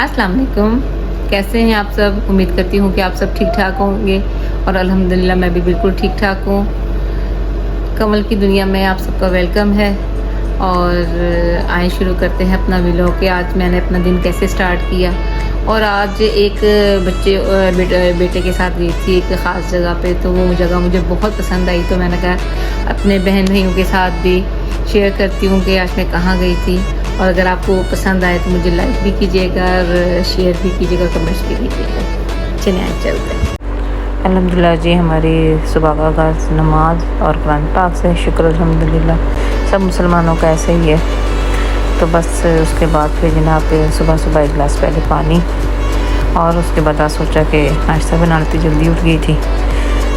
अस्सलाम वालेकुम। कैसे हैं आप सब? उम्मीद करती हूँ कि आप सब ठीक ठाक होंगे और अल्हम्दुलिल्लाह मैं भी बिल्कुल ठीक ठाक हूँ। कमल की दुनिया में आप सबका वेलकम है और आए शुरू करते हैं अपना व्लॉग कि आज मैंने अपना दिन कैसे स्टार्ट किया। और आज एक बेटे के साथ गई थी एक ख़ास जगह पे, तो वो जगह मुझे बहुत पसंद आई, तो मैंने कहा अपने बहन भाइयों के साथ भी शेयर करती हूँ कि आज मैं कहाँ गई थी। और अगर आपको पसंद आए तो मुझे लाइक भी कीजिएगा और शेयर भी कीजिएगा, कमेंट्स भी कीजिएगा। चलिए आज चलते हैं। अल्हम्दुलिल्लाह जी, हमारी सुबह का आगाज़ नमाज और कुरान पाक से, शुक्र अल्हम्दुलिल्लाह। सब मुसलमानों का ऐसे ही है। तो बस उसके बाद फिर जनाब सुबह सुबह एक गिलास पहले पानी, और उसके बाद आज सोचा कि नाश्ता बना लेती, जल्दी उठ गई थी।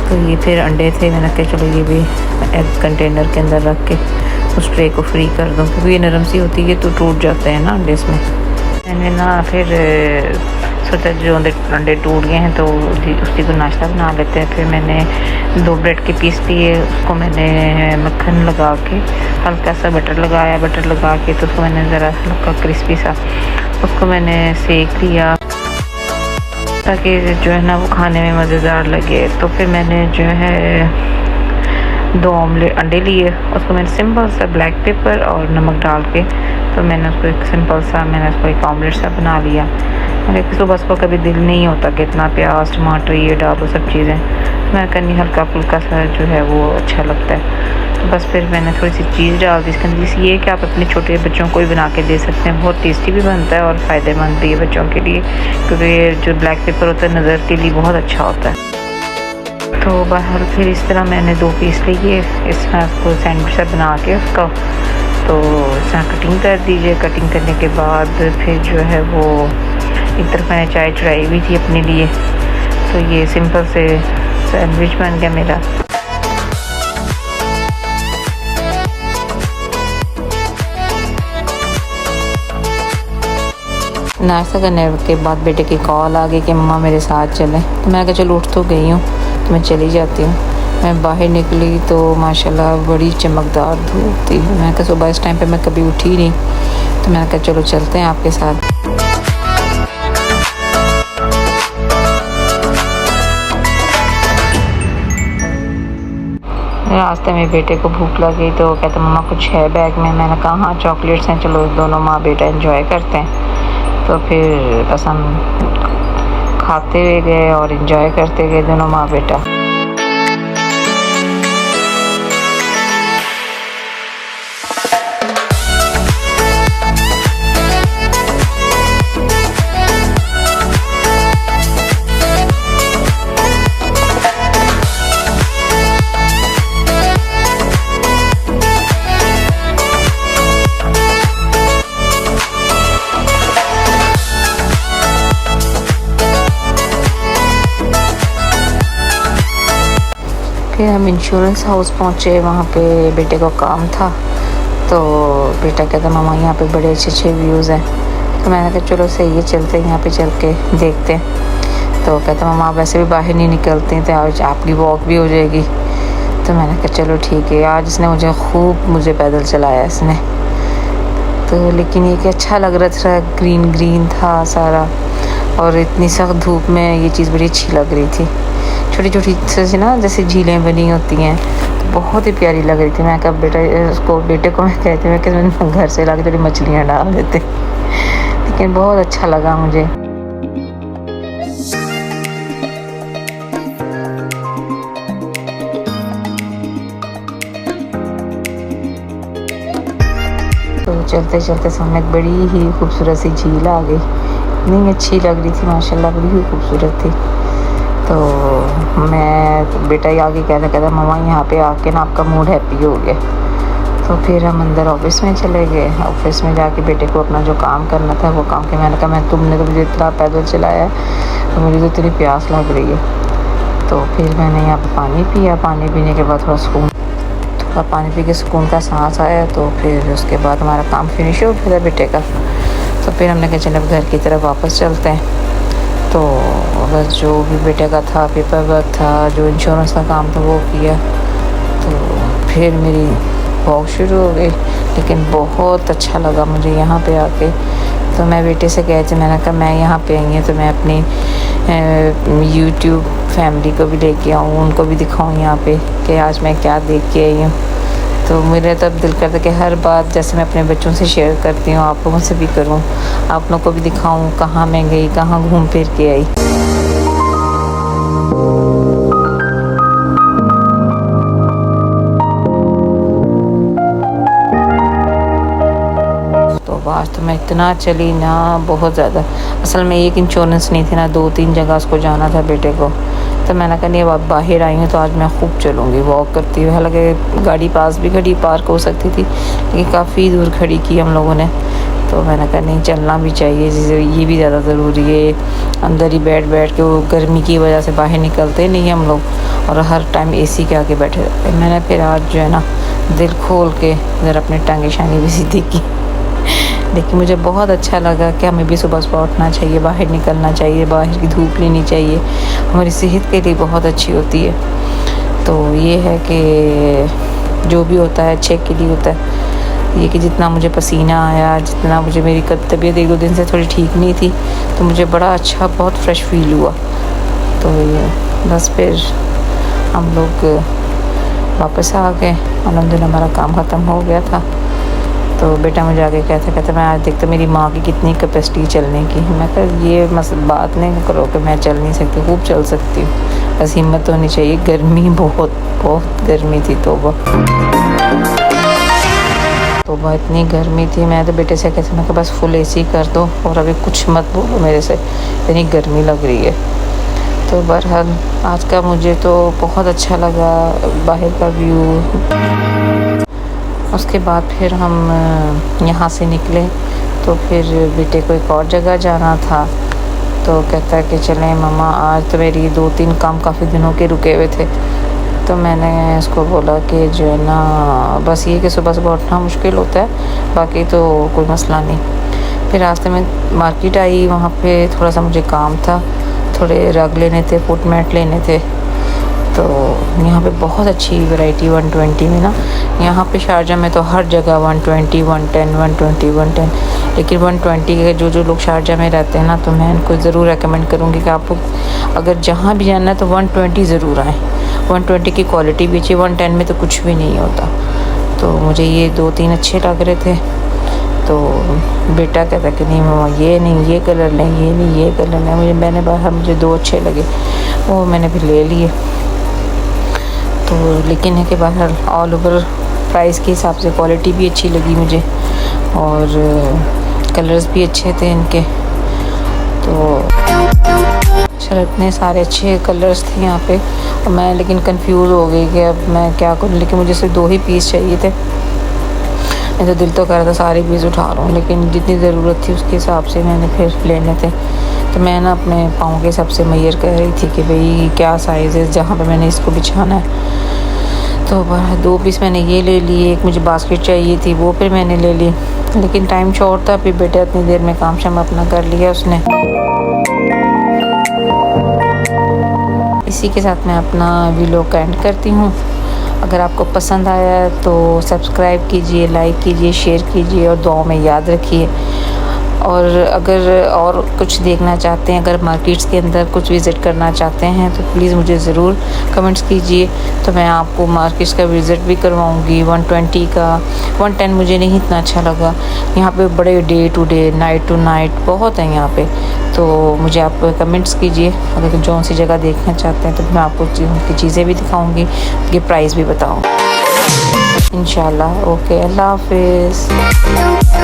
तो ये फिर अंडे थे, मैंने कहा चलो ये भी एक कंटेनर के अंदर रख के उस ट्रे को फ्री कर दूँ, क्योंकि ये नरम सी होती है तो टूट जाते हैं ना अंडे इसमें। मैंने ना फिर सोचा जो अंडे टूट गए हैं तो उसी को नाश्ता बना लेते हैं। फिर मैंने 2 ब्रेड के पीस लिए, उसको मैंने मक्खन लगा के हल्का सा बटर लगाया, बटर लगा के तो उसको मैंने ज़रा हल्का क्रिस्पी सा उसको मैंने सेक लिया ताकि जो है ना वो खाने में मज़ेदार लगे। तो फिर मैंने जो है 2 ऑमलेट अंडे लिए, उसको मैंने सिंपल सा ब्लैक पेपर और नमक डाल के तो मैंने उसको एक सिंपल सा एक ऑमलेट सा बना लिया। लेकिन सुबह सुबह कभी दिल नहीं होता कि इतना प्याज टमाटर ये डालो सब चीज़ें, मैं करनी हल्का फुल्का सा जो है वो अच्छा लगता है। तो बस फिर मैंने थोड़ी सी चीज़ डाल दी। इसका मतलब ये है कि आप अपने छोटे बच्चों को भी बना के दे सकते हैं, बहुत टेस्टी भी बनता है और फ़ायदेमंद भी है बच्चों के लिए, क्योंकि जो ब्लैक पेपर होता है नज़र के लिए बहुत अच्छा होता है। तो बाहर फिर इस तरह मैंने 2 पीस लिए, इसमें उसको सैंडविच सा बना के उसका तो इस तरह कटिंग कर दीजिए। कटिंग करने के बाद फिर जो है वो एक तरफ मैंने चाय चढ़ाई हुई थी अपने लिए, तो ये सिंपल से सैंडविच बन गया मेरा। नाश्ता करने के बाद बेटे की कॉल आ गई कि मम्मा मेरे साथ चलें, तो मैं कहा चलो उठ तो गई हूँ तो मैं चली जाती हूँ। मैं बाहर निकली तो माशाल्लाह बड़ी चमकदार धूप थी। मैं कहा सुबह इस टाइम पे मैं कभी उठी नहीं, तो मैंने कहा चलो चलते हैं आपके साथ। रास्ते में बेटे को भूख लगी तो कहते मम्मा कुछ है बैग में। मैंने कहा हाँ चॉकलेट्स हैं, चलो दोनों माँ बेटा एंजॉय करते हैं। तो फिर बस हम खाते हुए गए और एंजॉय करते गए दोनों माँ बेटा। फिर हम इंश्योरेंस हाउस पहुँचे, वहाँ पे बेटे को काम था, तो बेटा कहता मामा यहाँ पे बड़े अच्छे व्यूज़ हैं। तो मैंने कहा चलो सही है चलते हैं, यहाँ पे चल के देखते हैं। तो कहता मामा वैसे भी बाहर नहीं निकलते तो आज आपकी वॉक भी हो जाएगी। तो मैंने कहा चलो ठीक है। आज इसने मुझे पैदल चलाया इसने, तो लेकिन ये कि अच्छा लग रहा था, ग्रीन ग्रीन था सारा, और इतनी सख्त धूप में ये चीज़ बड़ी अच्छी लग रही थी। छोटी छोटी से ना जैसे झीलें बनी होती हैं, तो बहुत ही प्यारी लग रही थी। मैं कहा बेटे को मैं कहती हूँ कि घर से लाके थोड़ी मछलियाँ डाल देते, लेकिन बहुत अच्छा लगा मुझे। तो चलते चलते सामने एक बड़ी ही खूबसूरत सी झील आ गई, इतनी अच्छी लग रही थी माशाल्लाह, बड़ी ही खूबसूरत थी। तो बेटा ही आगे कहता मम्मा यहाँ पे आके ना आपका मूड हैप्पी हो गया। तो फिर हम अंदर ऑफिस में चले गए। ऑफिस में जाके बेटे को अपना जो काम करना था वो काम के मैंने कहा तुमने तो मुझे इतना पैदल चलाया तो मुझे तो इतनी प्यास लग रही है। तो फिर मैंने यहाँ पर पानी पिया, पानी पीने के बाद थोड़ा पानी पी के सुकून का सांस आया। तो फिर उसके बाद हमारा काम फिनिश हो गया था बेटे का। तो फिर हमने कहा चलो घर की तरफ वापस चलते हैं। तो बस जो भी बेटे का था, पेपर वर्क था, जो इंश्योरेंस का काम था वो किया। तो फिर मेरी वॉक शुरू हो गई, लेकिन बहुत अच्छा लगा मुझे यहाँ पे आके। तो मैं बेटे से कह थी, मैंने कहा मैं यहाँ पे आई हूँ तो मैं अपनी यूट्यूब फैमिली को भी लेके आऊँ, उनको भी दिखाऊँ यहाँ पे कि आज मैं क्या देख के आई हूँ। तो मेरा तब दिल करता कि हर बात जैसे मैं अपने बच्चों से शेयर करती हूँ आप लोगों से भी करूँ, आप लोगों को भी दिखाऊँ कहाँ मैं गई, कहाँ घूम फिर के आई। आज तो मैं इतना चली ना, बहुत ज़्यादा। असल में एक इंश्योरेंस नहीं थी ना, 2-3 जगह उसको जाना था बेटे को। तो मैंने कहा नहीं अब बाहर आई हूँ तो आज मैं खूब चलूँगी वॉक करती हुई। हालांकि गाड़ी पास भी खड़ी पार्क हो सकती थी, लेकिन काफ़ी दूर खड़ी की हम लोगों ने। तो मैंने कहा नहीं चलना भी चाहिए, जैसे ये भी ज़्यादा ज़रूरी है। अंदर ही बैठ बैठ के वो गर्मी की वजह से बाहर निकलते नहीं हम लोग, और हर टाइम एसी के आगे बैठे रहते। मैंने फिर आज जो है ना दिल खोल के ज़रा अपनी टांगे शांगे भी सीधी की। देखिए मुझे बहुत अच्छा लगा कि हमें भी सुबह सुबह उठना चाहिए, बाहर निकलना चाहिए, बाहर की धूप लेनी चाहिए, हमारी सेहत के लिए बहुत अच्छी होती है। तो ये है कि जो भी होता है अच्छे के लिए होता है। ये कि जितना मुझे पसीना आया, जितना मुझे, मेरी तबीयत 1-2 दिन से थोड़ी ठीक नहीं थी, तो मुझे बड़ा अच्छा बहुत फ्रेश फील हुआ। तो ये बस फिर हम लोग वापस आ गए, अल्हम्दुलिल्लाह हमारा काम ख़त्म हो गया था। तो बेटा मुझे आगे कहता मैं आज देखता मेरी माँ की कितनी कैपेसिटी चलने की। मैं कहा ये बात नहीं करो कि मैं चल नहीं सकती, खूब चल सकती हूँ, बस हिम्मत होनी चाहिए। गर्मी बहुत गर्मी थी, तौबा इतनी गर्मी थी। मैं तो बेटे से कहती मैं बस फुल एसी कर दो और अभी कुछ मत बोलो मेरे से, इतनी गर्मी लग रही है। तो बहरहाल आज का मुझे तो बहुत अच्छा लगा बाहर का व्यू। उसके बाद फिर हम यहाँ से निकले तो फिर बेटे को एक और जगह जाना था। तो कहता है कि चलें मम्मा, आज तो मेरी 2-3 काम काफ़ी दिनों के रुके हुए थे। तो मैंने उसको बोला कि जो है ना बस ये कि सुबह सुबह उठना मुश्किल होता है, बाकी तो कोई मसला नहीं। फिर रास्ते में मार्केट आई, वहाँ पे थोड़ा सा मुझे काम था, थोड़े रग लेने थे, फुट मैट लेने थे। तो यहाँ पे बहुत अच्छी वैरायटी 120 में ना, यहाँ पे शारजाह में तो हर जगह 120, 110, 120, 110। लेकिन 120 के जो लोग शारजाह में रहते हैं ना, तो मैं इनको ज़रूर रेकमेंड करूँगी कि आप अगर जहाँ भी जाना है तो 120 ज़रूर आएँ। 120 की क्वालिटी भी अच्छी, 110 में तो कुछ भी नहीं होता। तो मुझे ये 2-3 अच्छे लग रहे थे। तो बेटा कहता कि नहीं मम्मा ये नहीं, ये कलर लें, ये नहीं, ये कलर लें। मैंने बाहर मुझे 2 अच्छे लगे, वो मैंने फिर ले लिए। तो लेकिन है कि बाहर ऑल ओवर प्राइस के हिसाब से क्वालिटी भी अच्छी लगी मुझे, और कलर्स भी अच्छे थे इनके। तो चलो इतने सारे अच्छे कलर्स थे यहाँ पे, और मैं लेकिन कंफ्यूज हो गई कि अब मैं क्या करूँ। लेकिन मुझे सिर्फ 2 ही पीस चाहिए थे। मैं तो दिल तो कर रहा था सारे पीस उठा रहा हूँ, लेकिन जितनी ज़रूरत थी उसके हिसाब से मैंने फिर लेने थे। तो मैं ना अपने पाँव के हिसाब से मैयर कर रही थी कि भाई क्या साइज़ है जहाँ पे मैंने इसको बिछाना है। तो 2 पीस मैंने ये ले लिए, एक मुझे बास्केट चाहिए थी वो फिर मैंने ले ली, लेकिन टाइम शॉर्ट था। फिर बेटा इतनी देर में काम शाम अपना कर लिया उसने। इसी के साथ मैं अपना व्लॉग का एंड करती हूँ। अगर आपको पसंद आया तो सब्सक्राइब कीजिए, लाइक कीजिए, शेयर कीजिए और दुआ में याद रखिए। और अगर और कुछ देखना चाहते हैं, अगर मार्केट्स के अंदर कुछ विज़िट करना चाहते हैं तो प्लीज़ मुझे ज़रूर कमेंट्स कीजिए, तो मैं आपको मार्केट्स का विज़िट भी करवाऊंगी। 120 का 110 मुझे नहीं इतना अच्छा लगा। यहाँ पे बड़े day to day, night to night बहुत है यहाँ पे। तो मुझे आप कमेंट्स कीजिए, अगर जो सी जगह देखना चाहते हैं तो मैं आपको उनकी चीज़ें भी दिखाऊँगी, उनके प्राइस भी बताऊँगी इंशाल्लाह। ओके, अल्लाह हाफिज़।